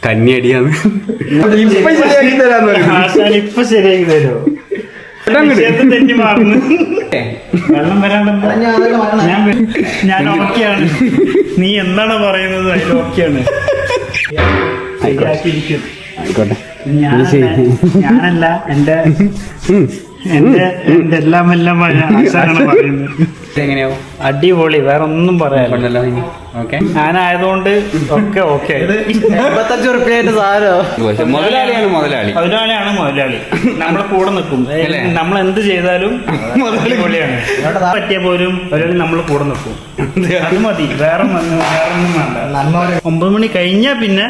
കന്നിയടിയാന്ന് ഇപ്പൊ ശരിയാക്കി തരുമോ? തെറ്റി മാറുന്നു. വെള്ളം വരാണ്ട് ഞാൻ ഓക്കെയാണ്. നീ എന്താണ് പറയുന്നത്? അതിൽ ഓക്കെയാണ്. ആയിക്കോട്ടെ. ഞാനല്ല, എന്റെ എല്ലാം ആശാനാണ് പറയുന്നത്. എങ്ങനെയാവും? അടിപൊളി, വേറെ ഒന്നും പറയാനില്ല. ഞാനായതുകൊണ്ട് ഒക്കെ ഓക്കെ. 85 റുപ്യായിട്ട് സാധനം. മുതലാളിയാണ് മുതലാളി. നമ്മളെ കൂടെ നിൽക്കും. നമ്മൾ എന്ത് ചെയ്താലും അടിപൊളിയാണ്. പറ്റിയ പോലും ഒരാളി നമ്മളെ കൂടെ നിൽക്കും. അത് മതി, വേറെ ഒന്നും വേണ്ട. 9 മണി കഴിഞ്ഞാ പിന്നെ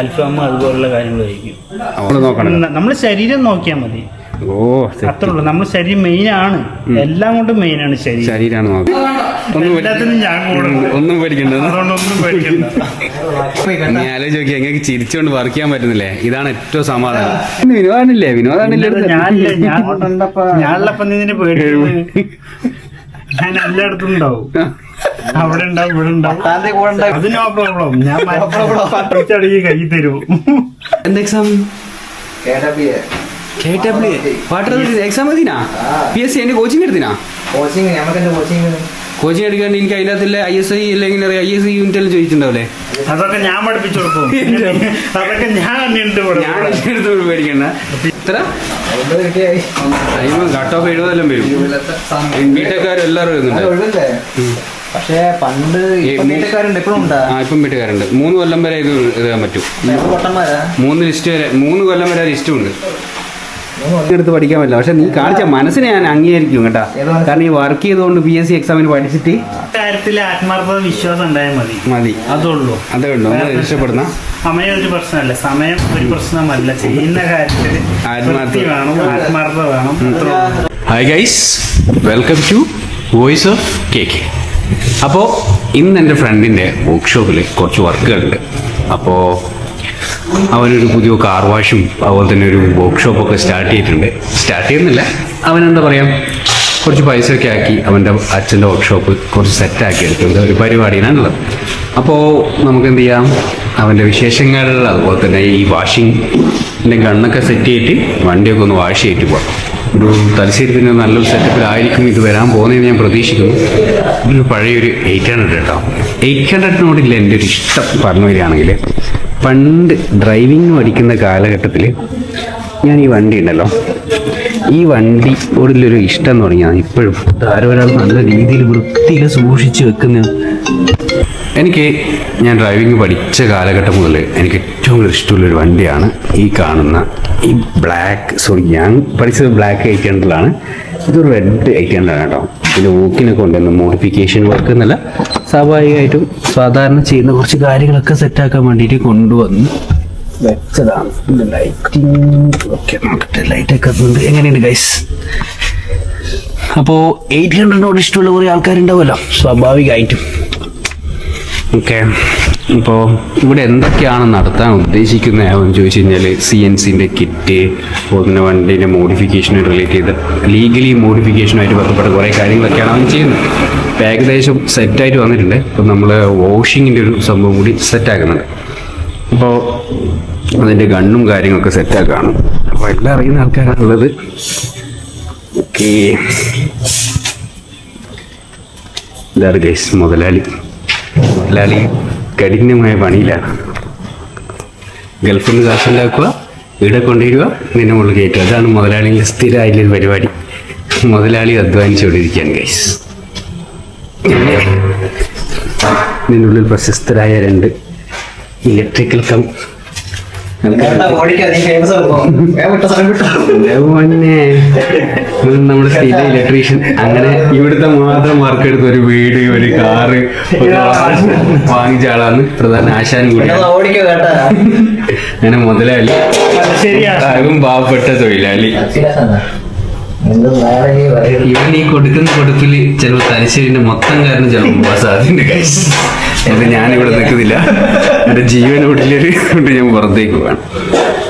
അൽഫാം അതുപോലുള്ള കാര്യങ്ങൾ കഴിക്കും. നമ്മള് ശരീരം നോക്കിയാൽ മതി. അത്രേ ഉള്ളൂ. നമ്മുടെ ശരീരം മെയിൻ ആണ്. എല്ലാം കൊണ്ടും മെയിൻ ആണ് ശരീരമാണ്. എല്ലാത്തിനും ഞാൻ ഒന്നും പേടിക്കണ്ട. അതുകൊണ്ടൊന്നും പേടിക്കണ്ട. നീ ആലോചിച്ച് നോക്കി, എങ്ങനെ ചിരിച്ചുകൊണ്ട് വർക്ക് ചെയ്യാൻ പറ്റുന്നില്ലേ? ഇതാണ് ഏറ്റവും സമാധാനം. വിനോദാണില്ലേ? ഞാനുള്ളപ്പം നിന്നെ പേടി. ഞാൻ എല്ലായിടത്തും ഉണ്ടാവും. അവിടെ ഉണ്ടാവും, ഇവിടെ ഉണ്ടാവും. അത് നോ പ്രോബ്ലം. ഞാൻ പച്ചടിക്ക് കൈ തരൂ. എന്ത് എക്സാം? എക്സാം മതിനാ? PSC അതിന്റെ കോച്ചിങ് എടുത്തിനാ? കോച്ചിങ് എടുക്കാൻ എനിക്ക് അതിനകത്തില്ല ISI അല്ലെങ്കിൽ ISI യൂണിറ്റ് എല്ലാം ചോദിച്ചിട്ടുണ്ടാവില്ലേ? അതൊക്കെ ഞാൻ പഠിപ്പിച്ചു കൊടുക്കും. അതൊക്കെ ഞാൻ പേടിക്കണ്ട. ഇത്ര കട്ട് ഓഫ് 70 വരും. ബിടെക്കാരും എല്ലാവരും വരുന്നുണ്ട്. പക്ഷേ പണ്ട് വീട്ടുകാരുണ്ട്, ഇപ്പോഴും ഉണ്ടാ? ഇപ്പം വീട്ടുകാരുണ്ട്. 3 കൊല്ലം വരെ ഇത് എഴുതാൻ പറ്റും. 3 കൊല്ലം വരെ ലിസ്റ്റും ഉണ്ട്. എടുത്ത് പഠിക്കാൻ പറ്റില്ല. പക്ഷെ നീ കാണിച്ച മനസ്സിനെ ഞാൻ അംഗീകരിക്കും കേട്ടാ. കാരണം ഈ വർക്ക് ചെയ്തുകൊണ്ട് PSC എക്സാമിന് പഠിച്ചിട്ട് കാര്യത്തിൽ ആത്മാർത്ഥത, വിശ്വാസം ഉണ്ടായാൽ മതി. അതേ ഉള്ളൂ. രക്ഷപ്പെടുന്ന സമയം ഒരു പ്രശ്നമല്ല. സമയം ഒരു പ്രശ്നമല്ല. ചെയ്യുന്ന കാര്യത്തിൽ ആത്മാർത്ഥത വേണം. Hi guys, welcome to voice of KK. അപ്പോൾ ഇന്ന് എൻ്റെ ഫ്രണ്ടിൻ്റെ വർക്ക്ഷോപ്പിൽ കുറച്ച് വർക്കുകളുണ്ട്. അപ്പോൾ അവനൊരു പുതിയ കാർ വാഷും അതുപോലെ തന്നെ ഒരു വർക്ക്ഷോപ്പൊക്കെ സ്റ്റാർട്ട് ചെയ്യുന്നില്ല. അവനെന്താ പറയുക, കുറച്ച് പൈസയൊക്കെ ആക്കി അവൻ്റെ അച്ഛൻ്റെ വർക്ക്ഷോപ്പ് കുറച്ച് സെറ്റാക്കി എടുക്കുന്നത് ഒരു പരിപാടിയാണുള്ളത്. അപ്പോൾ നമുക്ക് എന്ത് ചെയ്യാം, അവൻ്റെ വിശേഷങ്ങൾ അതുപോലെ തന്നെ ഈ വാഷിങ്ങിൻ്റെ ഗണ്ണൊക്കെ സെറ്റ് ചെയ്തിട്ട് വണ്ടിയൊക്കെ ഒന്ന് വാഷ് ചെയ്തിട്ട് പോകാം. ഒരു തലശ്ശേരി പിന്നെ നല്ലൊരു സെറ്റപ്പിലായിരിക്കും ഇത് വരാൻ പോകുന്നതെന്ന് ഞാൻ പ്രതീക്ഷിക്കുന്നു. ഇതൊരു പഴയൊരു 800 കേട്ടോ. 800നോടില്ല എൻ്റെ ഒരു ഇഷ്ടം പറഞ്ഞു വരികയാണെങ്കിൽ, പണ്ട് ഡ്രൈവിംഗ് പഠിക്കുന്ന കാലഘട്ടത്തിൽ ഞാൻ ഈ വണ്ടി ഉണ്ടല്ലോ, ഈ വണ്ടിയോടുള്ളൊരു ഇഷ്ടം എന്ന് പറഞ്ഞാൽ ഇപ്പോഴും ആരോ ഒരാൾ നല്ല രീതിയിൽ വൃത്തിയിൽ സൂക്ഷിച്ച് വെക്കുന്ന ഞാൻ ഡ്രൈവിംഗ് പഠിച്ച കാലഘട്ടം മുതൽ എനിക്ക് ഏറ്റവും കൂടുതൽ ഇഷ്ടമുള്ളൊരു വണ്ടിയാണ് ഈ കാണുന്ന ഈ ഞാൻ പഠിച്ചത് ബ്ലാക്ക് 800 ഇതൊരു റെഡ് 800 കേട്ടോ. ഇതിൻ്റെ ഊക്കിനൊക്കെ കൊണ്ടുവന്ന് മോഡിഫിക്കേഷൻ വർക്ക് എന്നല്ല, സ്വാഭാവികമായിട്ടും സാധാരണ ചെയ്യുന്ന കുറച്ച് കാര്യങ്ങളൊക്കെ സെറ്റാക്കാൻ വേണ്ടിയിട്ട് കൊണ്ടുവന്ന് വെച്ചതാണ്. ലൈറ്റിംഗ് ഒക്കെ നോക്കട്ടെ, ലൈറ്റൊക്കെ എത്തുന്നുണ്ട്. എങ്ങനെയുണ്ട് ഗൈസ്? അപ്പോൾ 800നോട് ഇഷ്ടമുള്ള കുറേ ആൾക്കാരുണ്ടാവുമല്ലോ സ്വാഭാവികമായിട്ടും. ഓക്കെ, ഇപ്പോൾ ഇവിടെ എന്തൊക്കെയാണ് നടത്താൻ ഉദ്ദേശിക്കുന്നതെന്ന് ചോദിച്ചു കഴിഞ്ഞാൽ CNCൻ്റെ കിറ്റ്, അതുപോലെ തന്നെ വണ്ടീൻ്റെ മോഡിഫിക്കേഷനുമായി റിലേറ്റ് ചെയ്ത് ലീഗലി മോഡിഫിക്കേഷനുമായിട്ട് ബന്ധപ്പെട്ട കുറേ കാര്യങ്ങളൊക്കെയാണ് അവൻ ചെയ്യുന്നത്. ഇപ്പോൾ ഏകദേശം സെറ്റായിട്ട് വന്നിട്ടുണ്ട്. ഇപ്പോൾ നമ്മൾ വാഷിങ്ങിൻ്റെ ഒരു സംഭവം കൂടി സെറ്റാക്കുന്നുണ്ട്. അപ്പോൾ അതിൻ്റെ ഗണ്ണും കാര്യങ്ങളൊക്കെ സെറ്റാക്കാണ്. അപ്പോൾ എല്ലാം അറിയുന്ന ആൾക്കാരാണുള്ളത്. ഓക്കെ, ഇതാണ് ഗൈസ് മുതലാളി കഠിനമായ പണിയിലാണ്. ഗൾഫിൽ നിന്ന് കാശുണ്ടാക്കുക, ഇവിടെ കൊണ്ടുവരിക, നിന്നെ മുകളിൽ കയറ്റുക. അതാണ് മുതലാളിയുടെ സ്ഥിരമായിട്ടുള്ളൊരു പരിപാടി. മുതലാളി അധ്വാനിച്ചുകൊണ്ടിരിക്കുകയാണ് ഗൈസ്. ഇതിനുള്ളിൽ പ്രശസ്തരായ 2 ഇലക്ട്രിക്കൽ നമ്മുടെ സ്റ്റേറ്റ് ഇലക്ട്രീഷ്യൻ. അങ്ങനെ ഇവിടുത്തെ മാത്രം വർക്ക് എടുത്ത ഒരു വീട്, ഒരു കാറ് വാങ്ങിച്ച ആളാണ് പ്രധാന ആശാൻ കൂടി. അങ്ങനെ മുതലാളി, അതും പാവപ്പെട്ട തൊഴിലാളി. ഇവൻ ഈ കൊടുക്കുന്ന കൊടുപ്പിൽ ചിലപ്പോൾ തലശ്ശേരിന്റെ മൊത്തം കാരണം ചിലപ്പോൾ പോകാൻ സാധ്യതയുണ്ട് ഗൈസ്. അത് ഞാനിവിടെ നിൽക്കുന്നില്ല, എൻ്റെ ജീവനോടിലൊരു കൊണ്ട് ഞാൻ പുറത്തേക്ക് പോകാണ്.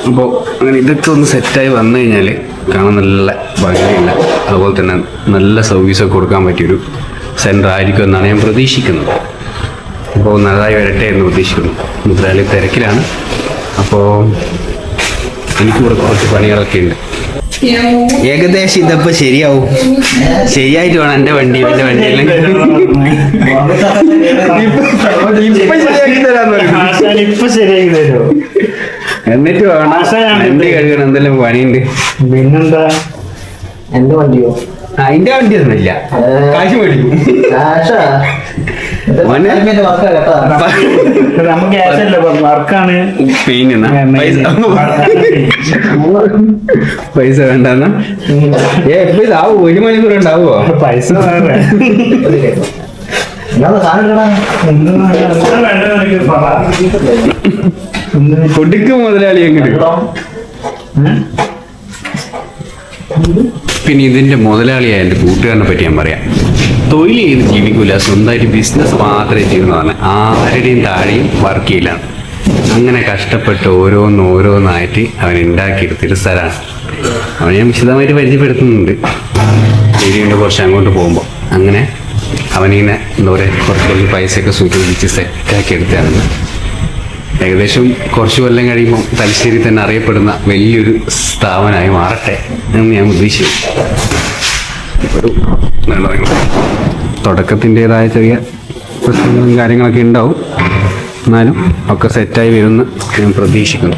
അപ്പോൾ അങ്ങനെ ഇതൊക്കെ ഒന്ന് സെറ്റായി വന്നു കഴിഞ്ഞാൽ കാണാൻ നല്ല ഭംഗിയില്ല, അതുപോലെ തന്നെ നല്ല സർവീസൊക്കെ കൊടുക്കാൻ പറ്റിയൊരു സെൻറ്റർ ആയിരിക്കും എന്നാണ് ഞാൻ പ്രതീക്ഷിക്കുന്നത്. അപ്പോൾ നല്ലതായി വരട്ടെ എന്ന് പ്രതീക്ഷിക്കുന്നു. മുതലാളി തിരക്കിലാണ്. അപ്പോൾ എനിക്ക് കുറച്ച് പണികളൊക്കെ ഉണ്ട്. ഏകദേശം ഇതപ്പോ ശരിയാവും. ശരിയായിട്ട് വേണം എൻ്റെ വണ്ടിയിൽ ഇപ്പൊ ശരിയാക്കി തരുമോ? എന്നിട്ട് വേണം വണ്ടി കഴുകണം. എന്തെല്ലാം പണിയുണ്ട്. പിന്നെന്താ? എന്റെ വണ്ടിയോ? അതിന്റെ വണ്ടി ഒന്നുമില്ല, കാശ് മേടിക്കും. നമുക്ക് വർക്കാണ്. പൈസ വേണ്ടെന്ന ആവോ? 1 മണിക്കൂർ ഉണ്ടാവോ? പൈസ കൊടുക്കും മുതലാളി എങ്ങോട്ട്. പിന്നെ ഇതിന്റെ മുതലാളിയായ എൻ്റെ കൂട്ടുകാരനെ പറ്റി ഞാൻ പറയാം. തൊഴിൽ ചെയ്ത് ജീവിക്കൂല, സ്വന്തമായിട്ട് ബിസിനസ് മാത്രമേ ചെയ്യുന്നതാണ്. ആരുടെയും താഴെയും വർക്ക് ചെയ്യില്ല. അങ്ങനെ കഷ്ടപ്പെട്ട് ഓരോന്നായിട്ട് അവൻ ഉണ്ടാക്കിയെടുത്തൊരു സ്ഥലമാണ്. അവനെ ഞാൻ വിശദമായിട്ട് പരിചയപ്പെടുത്തുന്നുണ്ട് വീഡിയോൻ്റെ കുറച്ച് അങ്ങോട്ട് പോകുമ്പോൾ. അങ്ങനെ അവനിങ്ങനെ എന്താ പറയുക, കുറച്ച് പൈസയൊക്കെ സൂചിപ്പിച്ച് സെറ്റാക്കി എടുത്തതാണ്. ഏകദേശം കുറച്ച് കൊല്ലം കഴിയുമ്പോൾ തലശ്ശേരി തന്നെ അറിയപ്പെടുന്ന വലിയൊരു സ്ഥാപനമായി മാറട്ടെ എന്ന് ഞാൻ ഉദ്ദേശിച്ചു. ഒരു തുടക്കത്തിൻ്റെതായ ചെറിയ പ്രശ്നങ്ങളും കാര്യങ്ങളൊക്കെ ഉണ്ടാവും, എന്നാലും ഒക്കെ സെറ്റായി വരുമെന്ന് ഞാൻ പ്രതീക്ഷിക്കുന്നു.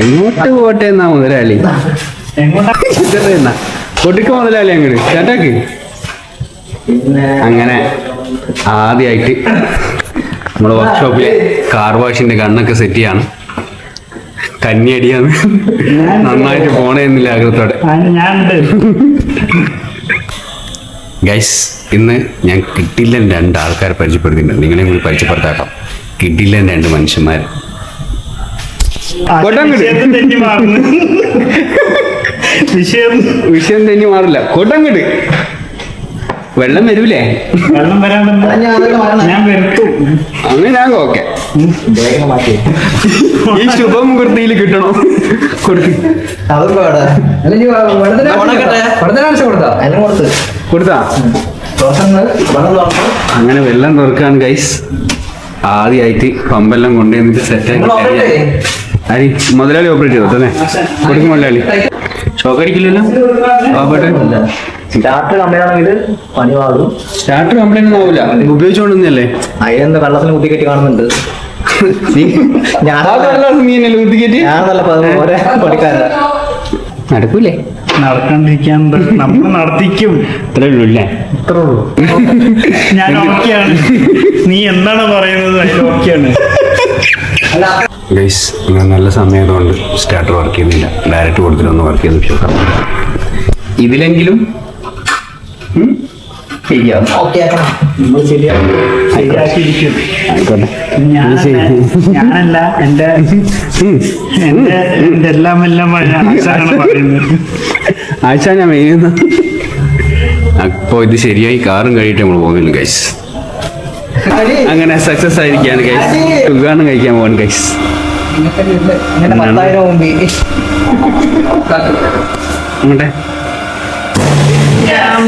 എങ്ങോട്ട് പോട്ടെ എന്നാ മുതലാളി? എന്നാ കൊടുക്ക മുതലാളി അങ്ങോട്ട് ചേട്ടാക്ക്. അങ്ങനെ ആദ്യമായിട്ട് നമ്മുടെ വർക്ക്ഷോപ്പിലെ കാർ വാഷിന്റെ കണ്ണൊക്കെ സെറ്റ് ചെയ്യാണ്. കന്നിയടിയാണ്, നന്നായിട്ട് പോണേന്നില്ല ആഗ്രഹത്തോടെ. ഗൈസ്, ഇന്ന് ഞാൻ കിട്ടില്ല 2 ആൾക്കാരെ പരിചയപ്പെടുത്തിയിട്ടുണ്ട്. നിങ്ങളെ കൂടി പരിചയപ്പെടുത്താക്കാം. കിട്ടില്ല 2 മനുഷ്യന്മാർ. വിഷയം തെന്നി മാറില്ല. കൊട്ടങ്ങട് വെള്ളം വരൂലേ? വെള്ളം വരാൻ ഞാൻ വരുത്തു. അങ്ങനെ ഞാൻ ഓക്കെ. ഈ ശുഭമുഹൂർത്തിയിൽ കിട്ടണോ? കൊടുത്താ? അങ്ങനെ വെള്ളം തുറക്കാണ് ഗൈസ്. ആദ്യമായിട്ട് പമ്പെല്ലാം കൊണ്ടുവന്നിട്ട് സെറ്റാക്കി മുതലാളി ഓപ്പറേറ്റ് ചെയ്തോ തന്നെ കൊടുക്കും. മുതലാളി ഷോക്കടിക്കില്ലല്ലോ. സ്റ്റാർട്ടർ കംപ്ലൈന്റ് ആണെങ്കിൽ പണി മാറും. സ്റ്റാർട്ടർ കംപ്ലൈന്റ് ആവില്ല, ഉപയോഗിച്ചോണ്ടല്ലേ. അതിനെന്താ വെള്ളത്തിന് കുത്തിക്കെട്ടി കാണുന്നുണ്ട്. പണിക്കാരാ നടക്കൂലേ? നടക്കാണ്ടിരിക്കാൻ നമ്മൾ നടത്തിക്കും. ഇത്രേ ഉള്ളൂ അല്ലേ? ഇത്രേ ഉള്ളൂ. ഞാൻ ഓക്കെയാണ്. നീ എന്താണ് പറയുന്നത്? ഓക്കെയാണ്. ഗൈസ്, നിങ്ങൾ നല്ല സമയത്തുകൊണ്ട് സ്റ്റാർട്ടർ വർക്ക് ചെയ്യുന്നില്ല. ഡയറക്റ്റ് കൊടുത്തിട്ടൊന്ന് വർക്ക് ചെയ്ത് നോക്കാം. ഇതിലെങ്കിലും ശരിയാക്കിയിരിക്കും. ഞാനല്ല, എന്റെ എല്ലാം ആശാനാണ് പറയുന്നത്. ആശാ ഞാൻ മെയിൻ. അപ്പോൾ ഇത് ശരിയായി കാറും കഴിയിട്ട് നമ്മൾ പോകുന്നു ഗൈസ്. അങ്ങനെ സക്സസ് ആയിരിക്കാണ് ഗൈസ്. ഉദ്ഘാടനം കഴിക്കാൻ പോകാൻ ഗൈസ്. അങ്ങോട്ടെ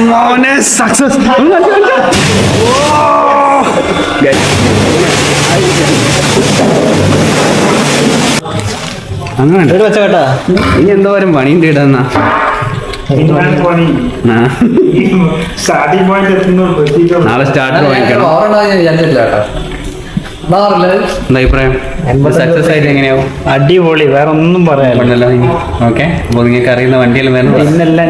മോനെ സക്സസ്. അങ്ങനെ വെച്ചേട്ടാ, ഇനി എന്തോരം പണിയുണ്ട് ഇടാന്നാ. നാളെ സ്റ്റാർട്ടർ വാങ്ങിക്കണം. എന്താ അഭിപ്രായം? സക്സസ് ആയിട്ട് എങ്ങനെയാവും? അടിപൊളി, വേറെ ഒന്നും പറയാനില്ല. ഓക്കെ. അപ്പൊ നിങ്ങൾക്ക് അറിയുന്ന വണ്ടിയെല്ലാം വേണം. പിന്നെല്ലാം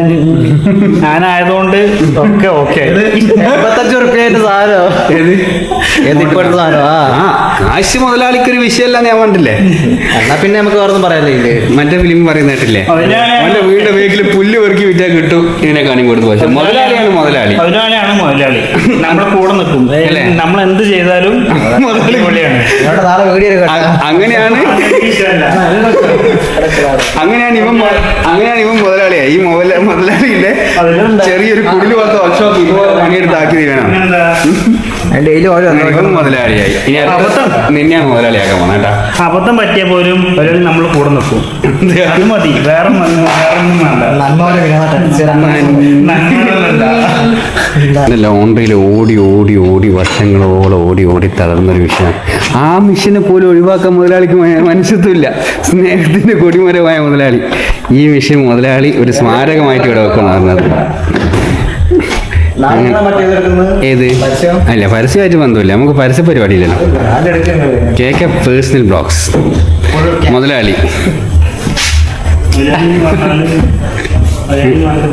ഞാനായതുകൊണ്ട് ഒക്കെ ഓക്കെ. 85 റുപ്യായിട്ട് സാധനം. ഇപ്പോഴത്തെ സാധനം. കാശ് മുതലാളിക്ക് ഒരു വിഷയമല്ല ഞാൻ കണ്ടില്ലേ. എന്നാ പിന്നെ നമുക്ക് വേറെ ഒന്നും പറയാനില്ലേ. മറ്റേ ഫിലിം പറയുന്ന കേട്ടില്ലേ, അവന്റെ വീടിന്റെ വേക്കിൽ പുല്ല് പെറുക്കി വിറ്റാൽ കിട്ടും. ഇതിനെ കാണി കൊടുത്തു. പക്ഷെ മുതലാളിയാണ് മുതലാളി. മുതലാളിയാണ് മുതലാളി. നമ്മുടെ കൂടെ നിൽക്കും. നമ്മൾ എന്ത് ചെയ്താലും മുതലാളി പൊളിയാണ്. അങ്ങനെയാണ് ഇവൻ മുതലാളിയാ. ഈ മുതലാളിയില്ലേ ചെറിയൊരു കുടില് പോലത്തെ വർക്ക്ഷോപ്പ് ഇതുപോലെ പണിയെടുത്താക്കി വേണം. ഡെയിലി ഓരോ ഇവൻ മുതലാളിയായി. ഇനി അടുത്ത നിന്നെയാണ് മുതലാളിയാക്കാൻ പോണ കേട്ടാ. അബദ്ധം പറ്റിയ പോലും ഒരാൾ നമ്മൾ കൂടെ നിൽക്കും. അത് മതി, വേറെ ഒന്നും വേണ്ട. ലോണ്ടറിയിൽ ഓടി ഓടി ഓടി വർഷങ്ങളോളം ഓടി ഓടി തളർന്നൊരു വിഷയം. ആ മിഷനെ പോലും ഒഴിവാക്കാൻ മുതലാളിക്ക് മനുഷ്യത്വമില്ല. സ്നേഹത്തിന്റെ കൊടിമരമായ മുതലാളി. ഈ മിഷൻ മുതലാളി ഒരു സ്മാരകമായിട്ട് ഇവിടെ വെക്കണം പറഞ്ഞത്. ഏത് അല്ല, പരസ്യമായിട്ട് ബന്ധമില്ല, നമുക്ക് പരസ്യ പരിപാടിയില്ലല്ലോ. KK പേഴ്സണൽ ബ്ലോഗ്സ് മുതലാളി.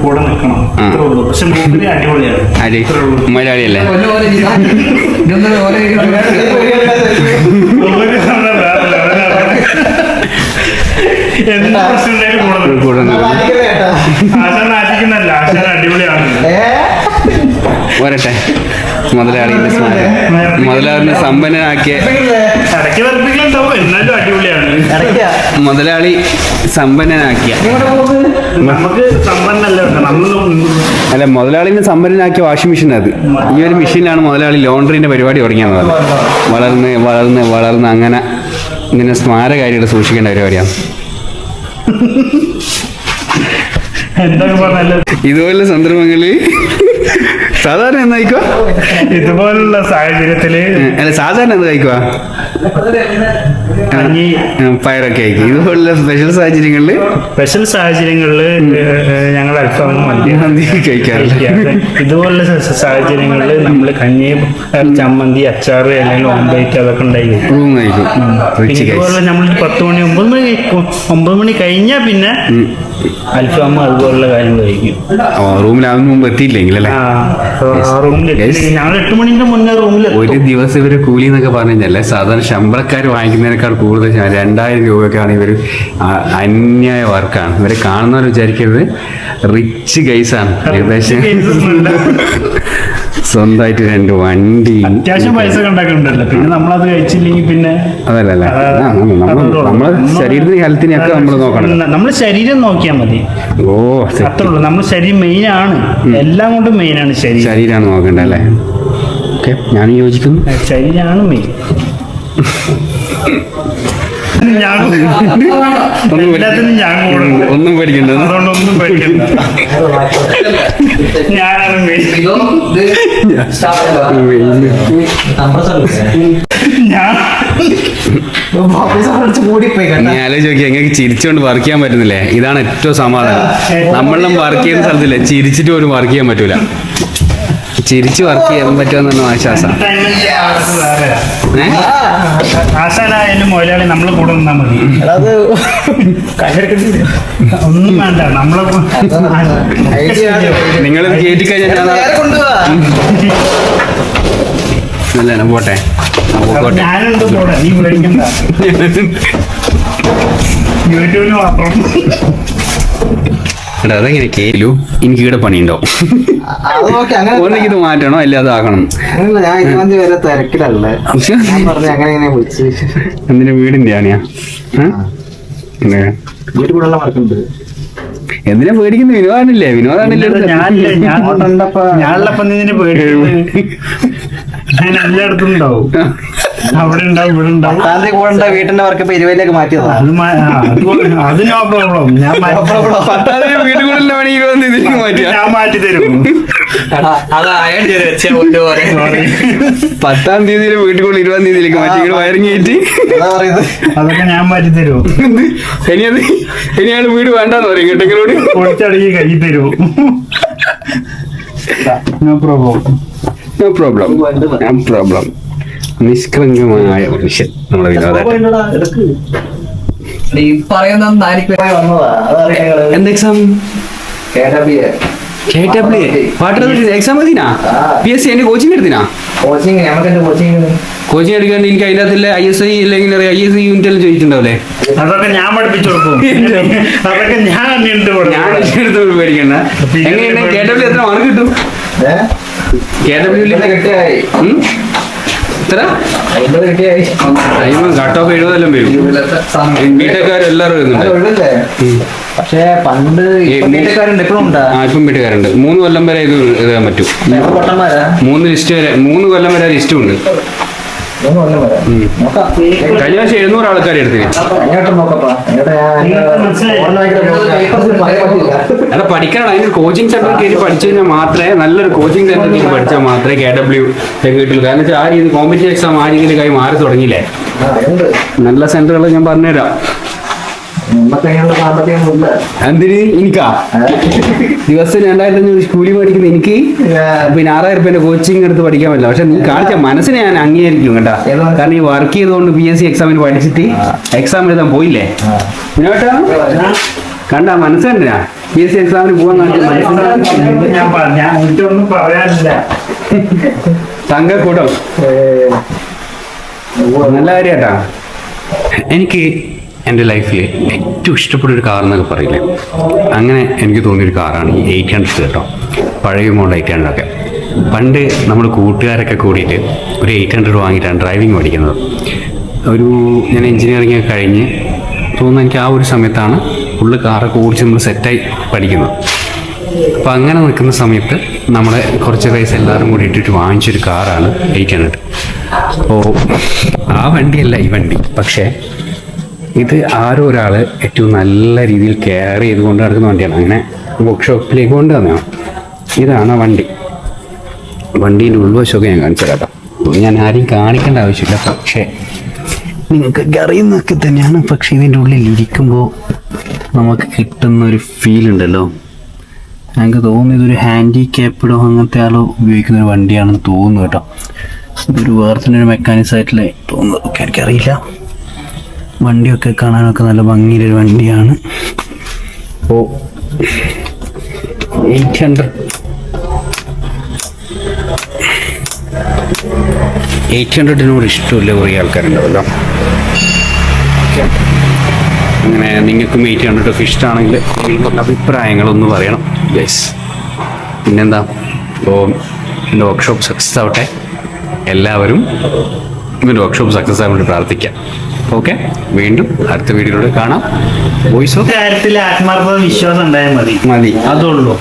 കൂടെ നിൽക്കണം, അത്രേ ഉള്ളൂ. പക്ഷെ മൂപ്പര് അടിപൊളിയാണ്. അടി മുതലാളിയല്ലേ? എന്ത് പ്രശ്നം ഉണ്ടെങ്കിലും കൂടെ നിൽക്കും. ആശാൻ നാട്ടിക്കുന്നല്ല, ആശാൻ അടിപൊളിയാണ്. വരട്ടെ. മുതലാളിന്റെ സ്മാരകം, മുതലാളിനെ സമ്പന്നനാക്കിയ ഇടയ്ക്ക് വെറുപ്പിക്കലുണ്ടാവും, എന്നാലും അടിപൊളിയാണ്. മുതലാളി സമ്പന്നനാക്കിയ, നമുക്ക് സമ്പന്നല്ല നമ്മൾ. അല്ല, മുതലാളിനെ സമ്പന്നനാക്കിയ വാഷിംഗ് മെഷീൻ അത്. ഈ ഒരു മെഷീനിലാണ് മുതലാളി ലോണ്ടറിന്റെ പരിപാടി തുടങ്ങിയെന്ന് പറഞ്ഞു. വളർന്ന് വളർന്ന് വളർന്ന് അങ്ങനെ ഇതിനെ സ്മാരകമായിട്ട് സൂക്ഷിക്കേണ്ട പരിപാടിയാണ്. എന്തൊക്കെ പറഞ്ഞാലും ഇതുപോലുള്ള സന്ദർഭങ്ങളിൽ സാധാരണ എന്താ കഴിക്കുക? ഇതുപോലുള്ള സാഹചര്യത്തില് അല്ല, സാധാരണ എന്താ കഴിക്കുക? കഞ്ഞി, പയറൊക്കെ കഴിക്കും. ഇതുപോലുള്ള സ്പെഷ്യൽ സാഹചര്യങ്ങളിൽ ഞങ്ങൾ അൽഫാമും മന്തി കഴിക്കാറില്ല. ഇതുപോലുള്ള സാഹചര്യങ്ങളിൽ നമ്മൾ കഞ്ഞി, ചമ്മന്തി, അച്ചാറ്, അല്ലെങ്കിൽ ഓംലേറ്റ് അതൊക്കെ ഉണ്ടായി ഇതുപോലെ നമ്മൾ 10 മണി 9 മണി കഴിഞ്ഞാൽ പിന്നെ അൽഫാം അതുപോലുള്ള കാര്യങ്ങൾ കഴിക്കും. റൂമിലാവുന്ന മുമ്പ് എത്തിയില്ലെങ്കിൽ അല്ലേ? ഞങ്ങൾ 8 മണിന്റെ മുന്നേ റൂമിൽ. ഒരു ദിവസം ഇവര് കൂലി എന്നൊക്കെ പറഞ്ഞു കഴിഞ്ഞാൽ സാധാരണ ശമ്പളക്കാർ വാങ്ങിക്കുന്നതിനേക്കാൾ കൂടുതൽ 2000 രൂപയൊക്കെയാണ് ഇവർ. അന്യായ വർക്കാണ്. ഇവരെ കാണുന്നവർ വിചാരിക്കരുത് റിച്ച് ഗൈസാണ്. ഏകദേശം സ്വന്തമായിട്ട് 2 വണ്ടി, അത്യാവശ്യം പൈസ ഉണ്ടാക്കുന്നുണ്ടല്ലോ. പിന്നെ നമ്മളത് കഴിച്ചില്ലെങ്കിൽ പിന്നെ അതല്ല, നമ്മളെ ശരീരത്തിന് ഹെൽത്തിനെയൊക്കെ നമ്മൾ നോക്കണം. നമ്മൾ ശരീരം നോക്കിയാൽ മതി. ഓ, അത്രേ ഉള്ളൂ. നമ്മൾ ശരീരം മെയിൻ ആണ്, എല്ലാം കൊണ്ടും മെയിൻ ആണ് ശരീരമാണ് നോക്കണ്ടേ അല്ലേ? ഓക്കെ, ഞാൻ യോജിക്കുന്നു. ശരീരമാണ് മെയിൻ. ഒന്നും പേടിക്കണ്ട, അതുകൊണ്ടൊന്നും പേടിക്കണ്ട. ഞാനാണ് മെയിൻ. നീ ആലോചിച്ച് എങ്ങനെ ചിരിച്ചുകൊണ്ട് വർക്ക് ചെയ്യാൻ പറ്റുന്നില്ലേ? ഇതാണ് ഏറ്റവും സമാധാനം. നമ്മളെല്ലാം വർക്ക് ചെയ്യുന്ന സ്ഥലത്തില്ലേ, ചിരിച്ചിട്ട് പോലും വർക്ക് ചെയ്യാൻ പറ്റൂല. ചിരിച്ച് വർക്ക് ചെയ്യാൻ പറ്റുമെന്നാണ് ആശ്വാസം. ആശാനായാലും മുതലാളി നമ്മളെ കൂടെ നിന്നാൽ മതി. ഒന്നും വേണ്ട, നമ്മളെ നിങ്ങളിത് കയറ്റി കഴിഞ്ഞാൽ അല്ല പോട്ടെ. ഞാനുണ്ട് കൂടെ, നീ വിളിക്കണ്ട. യൂട്യൂബിൽ മാത്രം. എടാ, അതെങ്ങനെ കേലു? എനിക്ക് ഇവിടെ പണിയുണ്ടോ? ഒന്നെങ്കിൽ ഇത് മാറ്റണോ അല്ല അതാക്കണം. എന്തിനാ വീടിന്റെ ആണിയാ? എന്തിനാ പേടിക്കുന്നത്? വിനോദാണില്ലേ? വിനോദാണില്ലേ? ഞാനുള്ളപ്പം നിന്നെ പേടി. ഞാൻ എല്ലായിടത്തും ഉണ്ടാവും. അവിടെ ഉണ്ടാവും, ഇവിടെ ഉണ്ടാവും. വീട്ടിന്റെ വർക്ക് ഇപ്പൊ 20ലേക്ക് മാറ്റിയതാ. അത് നോ പ്രോബ്ലം. ഞാൻ വീട് കൂടുതൽ പണി 20 മാറ്റിയാ ഞാൻ മാറ്റി തരും. 10-ാം തീയതി വീട്ടിൽ കൂടുതൽ 20-ാം തീയതിയിലേക്ക് മാറ്റി. ഇവിടെ വയറിങ് കയറ്റി അതൊക്കെ ഞാൻ മാറ്റി തരും. ഇനിയാണ് വീട് വേണ്ടെന്ന് പറയും. കേട്ടെങ്കിലോട് പൊളിച്ചടങ്ങി കൈ തരും. No problem. No problem, no problem. നിഷ്കളങ്കമായ മനുഷ്യൻ നമ്മുടെ വിനോദം. എന്ത് എക്സാം? എക്സാം മതിനാ? PSC എന്റെ കോച്ചിങ് എടുത്തിനാ? കോച്ചിങ് എടുക്കാൻ എനിക്ക് അതിനകത്തില്ല ISI അല്ലെങ്കിൽ ISI യൂണിറ്റ് എല്ലാം ചോദിച്ചിട്ടുണ്ടാവില്ലേ? അതൊക്കെ ഞാൻ പഠിപ്പിച്ചു കൊടുക്കും. അതൊക്കെ ഞാൻ എടുത്ത് പേടിക്കണ്ട. എങ്ങനെയാണ് KW എത്ര മാർക്ക് കിട്ടും? KW എത്ര 50 കിട്ടിയായി. കട്ടൊക്കെ 70 വരും. വീട്ടുകാരെല്ലാവരും വരുന്നുണ്ട്. പക്ഷേ പണ്ട് വീട്ടുകാരുണ്ട് ഇപ്പോഴും ഉണ്ടാ? ഇപ്പം വീട്ടുകാരുണ്ട്. 3 കൊല്ലം വരെ ഇത് എഴുതാൻ പറ്റും. പൊട്ടന്മാരാ 3 കൊല്ലം വരെ ലിസ്റ്റും ഉണ്ട്. 3 കൊല്ലം വരെ നോക്കാം. കഴിഞ്ഞ വർഷം 700 ആൾക്കാർ എടുത്തിന്. അങ്ങോട്ട് നോക്കപ്പാ. അല്ല പഠിക്കണം. അതിന് കോച്ചിങ് സെന്റർ കയറി പഠിച്ചു കഴിഞ്ഞാൽ മാത്രമേ, നല്ലൊരു കോച്ചിങ് സെന്റർ കയറി പഠിച്ചാൽ മാത്രമേ KW കിട്ടുള്ളൂ. കാരണം വെച്ചാൽ ആ രീതി കോമ്പറ്റീവ് എക്സാം ആ രീതിയിലേക്കായി മാറി തുടങ്ങിയില്ലേ. നല്ല സെന്ററുകൾ ഞാൻ പറഞ്ഞുതരാം. എന്തിന് എനിക്കാ ദിവസം 2500 കൂലി മേടിക്കുന്ന എനിക്ക് പിന്നെ 6000 രൂപേന്റെ കോച്ചിങ് എടുത്ത് പഠിക്കാൻ പറ്റില്ല. പക്ഷെ നീ കാണിച്ച മനസ്സിനെ ഞാൻ അംഗീകരിക്കും കേട്ടാ. കാരണം ഈ വർക്ക് ചെയ്തുകൊണ്ട് PSC എക്സാമിന് പഠിച്ചിട്ട് എക്സാം എഴുതാൻ പോയില്ലേ മുന്നോട്ടാ കണ്ട മനസ്സെന്തിനാ PSC എക്സാമിന് പോകാൻ ഒന്നും പറയാനില്ല. തങ്കക്കൂടം നല്ല കാര്യാട്ടാ. എനിക്ക് എൻ്റെ ലൈഫിൽ ഏറ്റവും ഇഷ്ടപ്പെട്ട ഒരു കാർ എന്നൊക്കെ പറയില്ലേ, അങ്ങനെ എനിക്ക് തോന്നിയൊരു കാറാണ് ഈ 800 കേട്ടോ. പഴയ മോഡൽ 800 ഒക്കെ. പണ്ട് നമ്മൾ കൂട്ടുകാരൊക്കെ കൂടിയിട്ട് ഒരു 800 വാങ്ങിയിട്ടാണ് ഡ്രൈവിംഗ് പഠിക്കുന്നത്. ഞാൻ എൻജിനീയറിംഗ് ഒക്കെ കഴിഞ്ഞ് തോന്നുന്നു എനിക്ക് ആ ഒരു സമയത്താണ് ഫുള്ള് കാറൊക്കെ ഓടിച്ച് നമ്മൾ സെറ്റായി പഠിക്കുന്നത്. അപ്പോൾ അങ്ങനെ നിൽക്കുന്ന സമയത്ത് നമ്മളെ കുറച്ച് പൈസ എല്ലാവരും കൂടി ഇട്ടിട്ട് വാങ്ങിച്ചൊരു കാറാണ് 800. അപ്പോൾ ആ വണ്ടിയല്ല ഈ വണ്ടി, പക്ഷേ ഇത് ആരോ ഒരാൾ ഏറ്റവും നല്ല രീതിയിൽ കെയർ ചെയ്തുകൊണ്ട് നടക്കുന്ന വണ്ടിയാണ്. അങ്ങനെ വർക്ക്ഷോപ്പിലേക്ക് കൊണ്ട് തന്നെയാണ്. ഇതാണ് വണ്ടി. വണ്ടീൻ്റെ ഉൾവശമൊക്കെ ഞാൻ കാണിച്ചു തരാം. ഞാൻ ആരെയും കാണിക്കേണ്ട ആവശ്യമില്ല, പക്ഷേ നിങ്ങൾക്കൊക്കെ അറിയുന്നതൊക്കെ തന്നെയാണ്. പക്ഷേ ഇതിൻ്റെ ഉള്ളിൽ ഇരിക്കുമ്പോൾ നമുക്ക് കിട്ടുന്നൊരു ഫീൽ ഉണ്ടല്ലോ. എനിക്ക് തോന്നുന്നു ഇതൊരു ഹാൻഡിക്യാപ്ഡോ അങ്ങനത്തെ ആളോ ഉപയോഗിക്കുന്ന ഒരു വണ്ടിയാണെന്ന് തോന്നുന്നു കേട്ടോ. ഇതൊരു വേറെ തന്നെ ഒരു മെക്കാനിക്സ് ആയിട്ടില്ലേ തോന്നുന്നത്. ഒക്കെ എനിക്കറിയില്ല. വണ്ടിയൊക്കെ കാണാനൊക്കെ നല്ല ഭംഗിയിലൊരു വണ്ടിയാണ്. അപ്പോൾ 800 ഇഷ്ടമില്ല കുറേ ആൾക്കാരുണ്ടാവല്ലോ. അങ്ങനെ നിങ്ങൾക്കും 800 ഒക്കെ ഇഷ്ടമാണെങ്കിൽ നിങ്ങൾക്കുള്ള അഭിപ്രായങ്ങളൊന്ന് പറയണം ഗൈസ്. പിന്നെന്താ, ഇപ്പോൾ എൻ്റെ വർക്ക്ഷോപ്പ് സക്സസ് ആവട്ടെ. എല്ലാവരും ഇതിൻ്റെ വർക്ക്ഷോപ്പ് സക്സസ് ആവാൻ വേണ്ടി പ്രാർത്ഥിക്കാം. ഓക്കെ, വീണ്ടും അടുത്ത വീഡിയോയിലൂടെ കാണാം. വോയിസ് ഓഫ് കാര്യത്തിൽ ആത്മാർത്ഥത വിശ്വാസം ഉണ്ടായാൽ മതി. അതേ ഉള്ളൂ.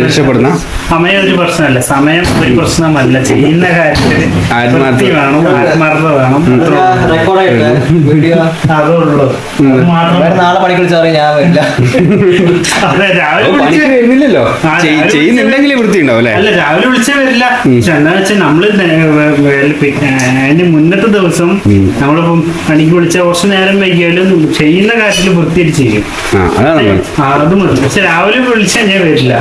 രക്ഷപ്പെടുന്ന സമയം ഒരു പ്രശ്നമല്ല. സമയം ഒരു പ്രശ്നമല്ല. ചെയ്യുന്ന കാര്യത്തിൽ വേണം, ആത്മാർത്ഥത വേണം. അതേ ഉള്ളൂ. നാളെ പണിക്ക് വിളിച്ചാൽ ഞാൻ വരില്ല. അതെ, രാവിലെ വരുന്നില്ലല്ലോ. ചെയ്യുന്നുണ്ടെങ്കിൽ വൃത്തി ഉണ്ടാവും അല്ലേ? അല്ല, രാവിലെ വിളിച്ചേ വരില്ല. പക്ഷെ എന്താ വെച്ചാൽ നമ്മള് അതിന്റെ മുന്നത്തെ ദിവസം നമ്മളിപ്പം പണിക്ക് വിളിച്ച കുറച്ച് നേരം വൈകിയാലും ചെയ്യുന്ന കാര്യത്തിൽ വൃത്തിയായിട്ട് ചെയ്യും. അത് മതി. പക്ഷെ രാവിലെ വിളിച്ചാൽ ഞാൻ വരില്ല.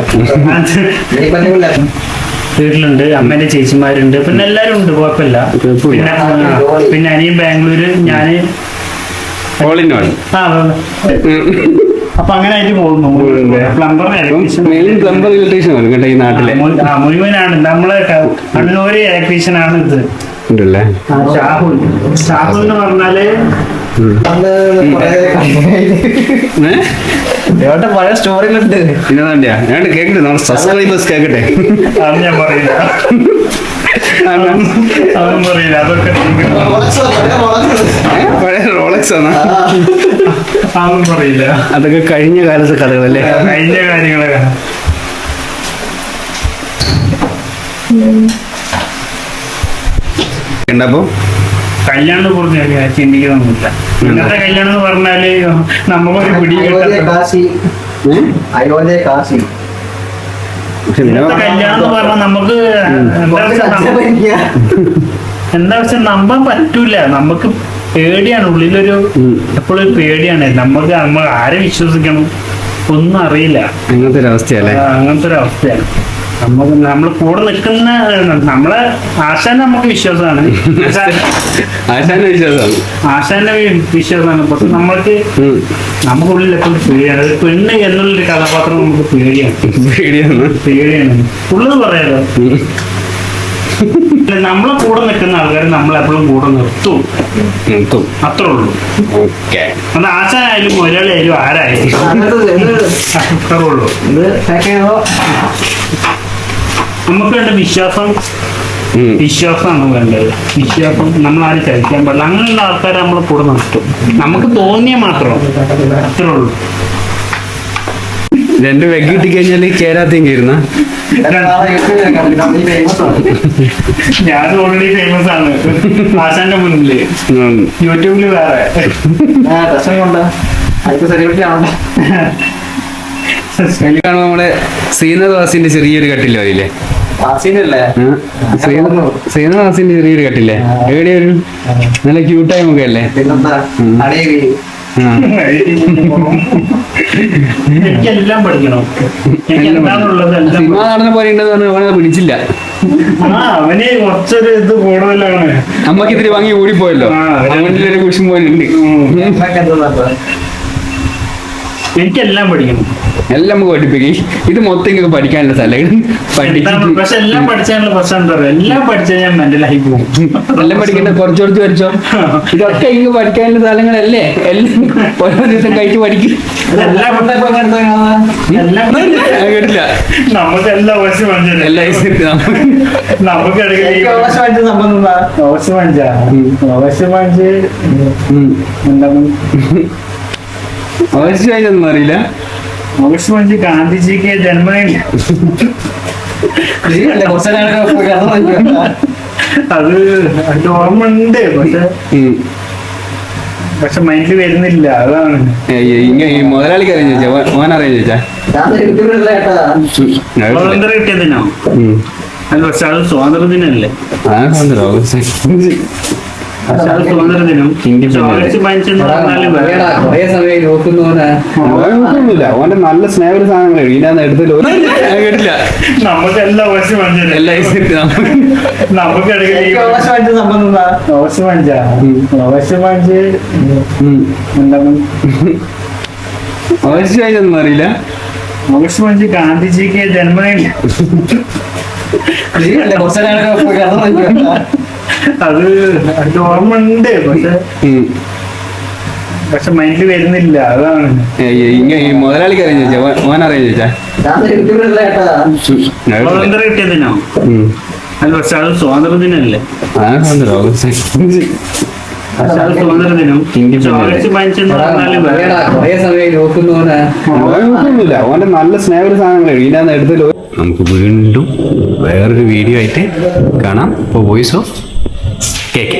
വീട്ടിലുണ്ട്, അമ്മേന്റെ ചേച്ചിമാരുണ്ട്, പിന്നെ എല്ലാരും ഉണ്ട്, കുഴപ്പമില്ല. പിന്നെ അനിയൻ ബാംഗ്ലൂര്, ഞാന് അപ്പൊ അങ്ങനെ ആയിട്ട് പോകുന്നു. പ്ലംബർ ഇലക്ട്രീഷ്യൻ ഈ നാട്ടിലെ മുഴുവനാണ് നമ്മളെ കണ്ണൂര് ഇലക്ട്രീഷ്യൻ ആണ് ഇത്. ഷാഹുൽ എന്ന് പറഞ്ഞാല് പഴയ സ്റ്റോറിയിലുണ്ട്. ഞാൻ കേക്കട്ടെ, നമ്മുടെ സബ്സ്ക്രൈബേഴ്സ് കേക്കട്ടെ. അത് ഞാൻ പറയില്ല, അതും പറയില്ല. അതൊക്കെ പഴയ റോളക്സ് ആണ്. അതൊന്നും പറയില്ല. അതൊക്കെ കഴിഞ്ഞ കാലത്തെ കഥകളല്ലേ, കഴിഞ്ഞ കാര്യങ്ങളൊക്കെ. ഉണ്ടപ്പോ കല്യാണം കുറിച്ച് ചിന്തിക്കുന്നൊന്നുമില്ല. ഇന്നത്തെ കല്യാണം എന്ന് പറഞ്ഞാല് നമുക്കൊരു പിടി ഇന്നത്തെ കല്യാണം എന്ന് പറഞ്ഞാൽ നമുക്ക് എന്താ വെച്ചാൽ നമ്പാൻ പറ്റൂല. നമുക്ക് പേടിയാണ്, ഉള്ളിലൊരു എപ്പോഴും പേടിയാണ്. നമ്മൾ ആരെ വിശ്വസിക്കണം ഒന്നും അറിയില്ല. അങ്ങനത്തെ ഒരു അവസ്ഥയല്ലേ? അങ്ങനത്തെ ഒരു അവസ്ഥയാണ്. നമ്മൾ കൂടെ നിൽക്കുന്ന നമ്മളെ ആശാന്റെ നമുക്ക് വിശ്വാസമാണ്. ആശാന്റെ വിശ്വാസമാണ്. പക്ഷെ നമുക്കുള്ളിൽ എപ്പോഴും പേടിയാണ്. ഒരു പെണ്ണ് എന്നുള്ളൊരു കഥാപാത്രം നമുക്ക് പേടിയാണ് ഉള്ളത് പറയാലോ. നമ്മളെ കൂടെ നിൽക്കുന്ന ആൾക്കാർ നമ്മളെപ്പോഴും കൂടെ നിർത്തും, അത്രേ ഉള്ളൂ. അത് ആശാനായാലും ഒരാളായാലും ആരായാലും അത്രേ ഉള്ളൂ. നമുക്ക് വേണ്ട വിശ്വാസം വിശ്വാസമാണ് വേണ്ടത്. വിശ്വാസം നമ്മളാരും ചതിക്കാൻ പാടില്ല. അങ്ങനെയുള്ള ആൾക്കാരെ നമ്മൾ കൂടെ നിർത്തും. നമുക്ക് തോന്നിയ മാത്രം അത്രേ ഉള്ളൂ. രണ്ട് വെഗ് കിട്ടി കഴിഞ്ഞാല് ചേരാത്തേം കയറുന്ന ഞാൻ ഓൾറെഡി ഫേമസ് ആണ് ആശാന്റെ മുന്നില്. യൂട്യൂബില് വേറെ കാണുമ്പോ നമ്മുടെ ശ്രീനാഥ് ചെറിയൊരു കട്ടില്ല വരില്ലേ? ശ്രീനാഥ് ചെറിയൊരു കട്ടില്ലേ? എവിടെയൊരു നല്ല ക്യൂട്ടായ മുഖല്ലേ? എനിക്കെല്ലാം പഠിക്കണം. എനിക്ക് എന്താണുള്ളത് എല്ലാം സിനിമ നടന്ന പോലെ ഉണ്ടെന്ന് പറഞ്ഞാൽ പിടിച്ചില്ല. അവന് കുറച്ചൊരു ഇത് കൂടുതലാണ്. നമ്മക്ക് ഇത്തിരി വാങ്ങി ഓടിപ്പോയല്ലോ. അവൻ്റെ ഒരു കുശും പോലെ ഉണ്ട്. എനിക്കെല്ലാം പഠിക്കണം. എല്ലാം നമുക്ക് പഠിപ്പിക്കും. ഇത് മൊത്തം ഇങ്ങനെ പഠിക്കാനുള്ള സ്ഥലം പഠിക്കും. പക്ഷെ എല്ലാം പഠിച്ചാലുള്ള പ്രശ്നം എന്താ പറയുക, എല്ലാം പഠിച്ചാൽ ഞാൻ മെന്റലായി പോകും. എല്ലാം പഠിക്കേണ്ട കുറച്ച് വരച്ചോ. ഇതൊക്കെ ഇങ്ങനെ പഠിക്കാനുള്ള സ്ഥലങ്ങളല്ലേ? എല്ലാം ഓരോ ദിവസം കഴിച്ച് പഠിക്കും. കേട്ടില്ല. നമുക്ക് എല്ലാ വർഷം നമുക്ക് ആവശ്യമായിട്ടൊന്നും അറിയില്ല. ഓഗസ്റ്റ് 5 ഗാന്ധിജിക്ക് ജന്മദിനം. അത് ഓർമ്മ ഉണ്ട്. പക്ഷെ മൈൻഡിൽ വരുന്നില്ല. അതാണ് മുതലാളിക്ക് അറിയാൻ ചോദിച്ചാ, മോൻ അറിയാൻ ചോദിച്ചാ സ്വാതന്ത്ര്യം കിട്ടിയതിനോ? അല്ല, പക്ഷെ അത് സ്വാതന്ത്ര്യ ദിനല്ലേ? സ്വാതന്ത്ര്യ ദിനം ഓഗസ്റ്റ് 5 എന്ന് പറഞ്ഞാല് ഓന്റെ നല്ല സ്നേഹ സാധനങ്ങൾ എടുത്തില്ല. നമുക്ക് എല്ലാ വർഷം നമുക്ക് ആവശ്യമായിട്ടൊന്നും അറിയില്ല. ഓഗസ്റ്റ് 5 ഗാന്ധിജിക്ക് ജന്മദിനം. അത് ഓർമ്മ ഉണ്ട്. പക്ഷെ മൈൻഡിൽ വരുന്നില്ല. അതാണ് മുതലാളിക്ക് അറിയാൻ ചോദിച്ചാ, മോൻ അറിയാൻ ചോദിച്ചാ സ്വാതന്ത്ര്യം കിട്ടിയതിനോ? അല്ല, പക്ഷെ അത് സ്വാതന്ത്ര്യ ദിനല്ലേ? സ്വാതന്ത്ര്യ ദിനം ഓഗസ്റ്റ് 5 എന്ന് പറഞ്ഞാല് ഓന്റെ നല്ല സ്നേഹ സാധനങ്ങൾ എടുത്തില്ല. നമുക്ക് വീണ്ടും വേറൊരു വീഡിയോ ആയിട്ട് കാണാം. ഇപ്പോൾ വോയിസ് ഓഫ് KK.